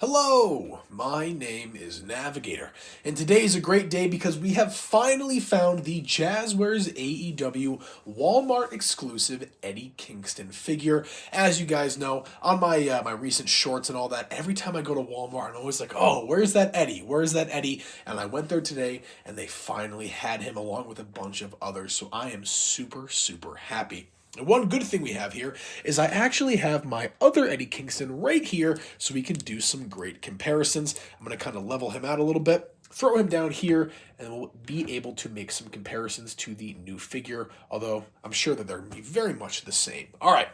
Hello, my name is Navigator, and today is a great day because we have finally found the Jazzwares AEW Walmart exclusive Eddie Kingston figure. As you guys know, on my recent shorts and all that, every time I go to Walmart, I'm always like, "Oh, where's that Eddie? Where's that Eddie?" And I went there today, and they finally had him along with a bunch of others. So I am super happy. And one good thing we have here is I actually have my other Eddie Kingston right here so we can do some great comparisons. I'm going to kind of level him out a little bit, throw him down here, and we'll be able to make some comparisons to the new figure, although I'm sure that they're going to be very much the same. All right.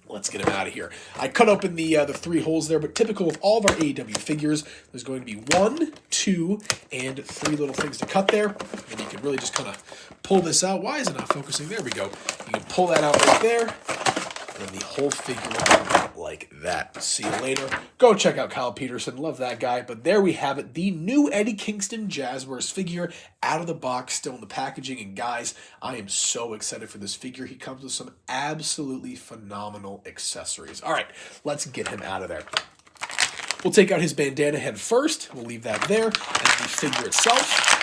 Let's get him out of here. I cut open the three holes there, but typical of all of our AEW figures, there's going to be 1, 2, and 3 little things to cut there. And you can really just kind of pull this out. Why is it not focusing? There we go. You can pull that out right there. And then the whole figure will come out like that. See you later. Go check out Kyle Peterson. Love that guy. But there we have it. The new Eddie Kingston Jazzwares figure out of the box, still in the packaging. And guys, I am so excited for this figure. He comes with some absolutely phenomenal accessories. All right, let's get him out of there. We'll take out his bandana head first. We'll leave that there. And the figure itself,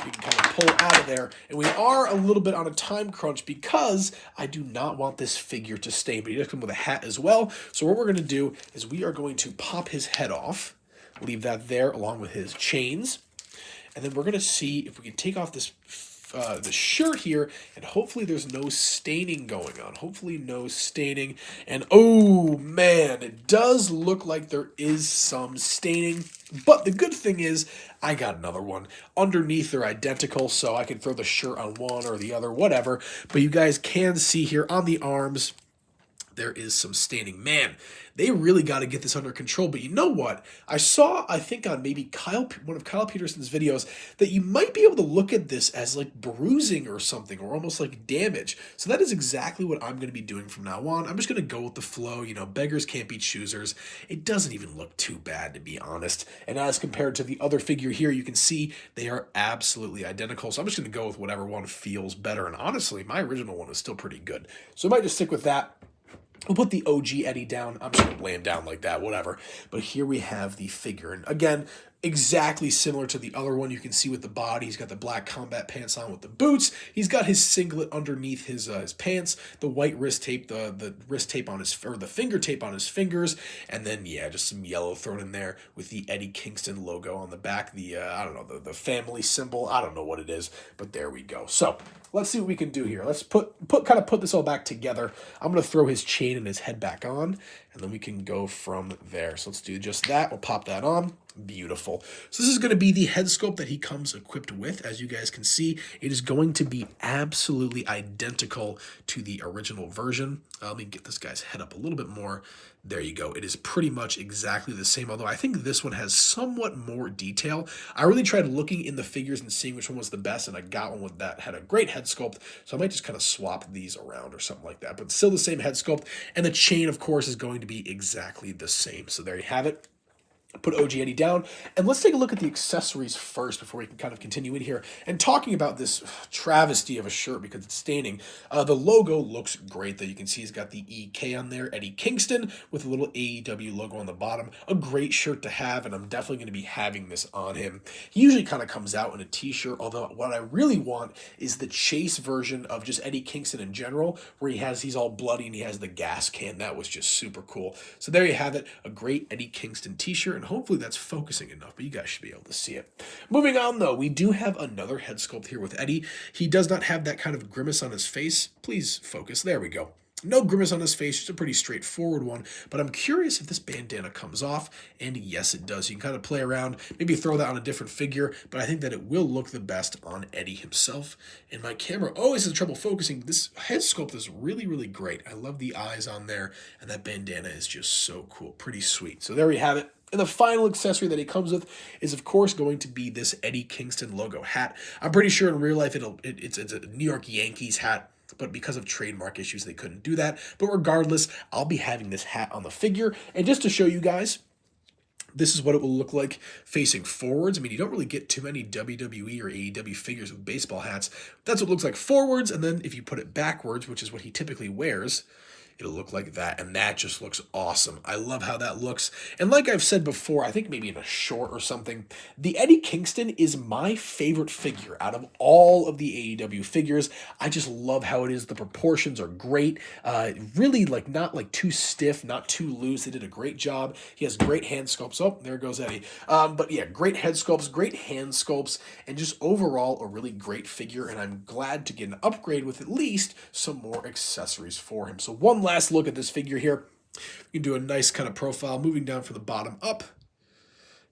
we can kind of pull out of there. And we are a little bit on a time crunch because I do not want this figure to stain. But he does come with a hat as well. So what we're going to do is we are going to pop his head off. Leave that there along with his chains. And then we're going to see if we can take off this the shirt here, and hopefully there's no staining going on. Hopefully no staining. And oh man, it does look like there is some staining. But the good thing is I got another one. Underneath they're identical, so I can throw the shirt on one or the other, whatever. But you guys can see here on the arms, there is some staining. Man, they really got to get this under control. But you know what? I saw, I think on maybe one of Kyle Peterson's videos, that you might be able to look at this as like bruising or something, or almost like damage. So that is exactly what I'm going to be doing from now on. I'm just going to go with the flow. You know, beggars can't be choosers. It doesn't even look too bad, to be honest. And as compared to the other figure here, you can see they are absolutely identical. So I'm just going to go with whatever one feels better. And honestly, my original one is still pretty good. So I might just stick with that. We'll put the OG Eddie down. I'm just going to lay him down like that, whatever. But here we have the figure. And again, exactly similar to the other one. You can see with the body, he's got the black combat pants on with the boots. He's got his singlet underneath his pants, the white wrist tape, the wrist tape on his, or the finger tape on his fingers. And then, yeah, just some yellow thrown in there with the Eddie Kingston logo on the back. The, I don't know, the family symbol. I don't know what it is, but there we go. So let's see what we can do here. Let's put this all back together. I'm going to throw his chain and his head back on, and then we can go from there. So let's do just that. We'll pop that on. Beautiful. So this is going to be the head sculpt that he comes equipped with. As you guys can see, it is going to be absolutely identical to the original version. Let me get this guy's head up a little bit more. There you go. It is pretty much exactly the same, although I think this one has somewhat more detail. I really tried looking in the figures and seeing which one was the best, and I got one with that had a great head sculpt, so I might just kind of swap these around or something like that, but still the same head sculpt, and the chain, of course, is going to be exactly the same. So there you have it. Put OG Eddie down, and let's take a look at the accessories first before we can kind of continue in here. And talking about this travesty of a shirt because it's staining, the logo looks great though. You can see he's got the EK on there, Eddie Kingston, with a little AEW logo on the bottom. A great shirt to have, and I'm definitely going to be having this on him. He usually kind of comes out in a t-shirt, although what I really want is the chase version of just Eddie Kingston in general, where he's all bloody and he has the gas can. That was just super cool. So there you have it, a great Eddie Kingston t-shirt, and hopefully that's focusing enough, but you guys should be able to see it. Moving on, though, we do have another head sculpt here with Eddie. He does not have that kind of grimace on his face. Please focus. There we go. No grimace on his face, just a pretty straightforward one, but I'm curious if this bandana comes off, and yes, it does. You can kind of play around, maybe throw that on a different figure, but I think that it will look the best on Eddie himself. And my camera always has trouble focusing. This head sculpt is really great. I love the eyes on there, and that bandana is just so cool. Pretty sweet. So there we have it. And the final accessory that he comes with is, of course, going to be this Eddie Kingston logo hat. I'm pretty sure in real life it's a New York Yankees hat, but because of trademark issues, they couldn't do that. But regardless, I'll be having this hat on the figure. And just to show you guys, this is what it will look like facing forwards. I mean, you don't really get too many WWE or AEW figures with baseball hats. That's what it looks like forwards. And then if you put it backwards, which is what he typically wears, it'll look like that, and that just looks awesome. I love how that looks. And like I've said before, I think maybe in a short or something, the Eddie Kingston is my favorite figure out of all of the AEW figures. I just love how it is. The proportions are great. Really, like, not like too stiff, not too loose. They did a great job. He has great hand sculpts. Oh, there goes Eddie. But yeah, great head sculpts, great hand sculpts, and just overall a really great figure. And I'm glad to get an upgrade with at least some more accessories for him. So one last look at this figure here. You can do a nice kind of profile moving down from the bottom up.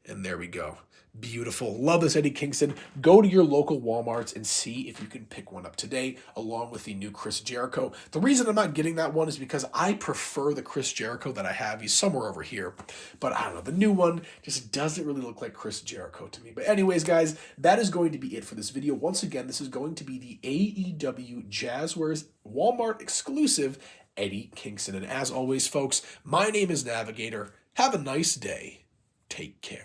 And there we go. Beautiful. Love this Eddie Kingston. Go to your local Walmarts and see if you can pick one up today, along with the new Chris Jericho. The reason I'm not getting that one is because I prefer the Chris Jericho that I have. He's somewhere over here. But I don't know. The new one just doesn't really look like Chris Jericho to me. But anyways, guys, that is going to be it for this video. Once again, this is going to be the AEW Jazzwares Walmart exclusive Eddie Kingston. And as always, folks, my name is Navigator. Have a nice day. Take care.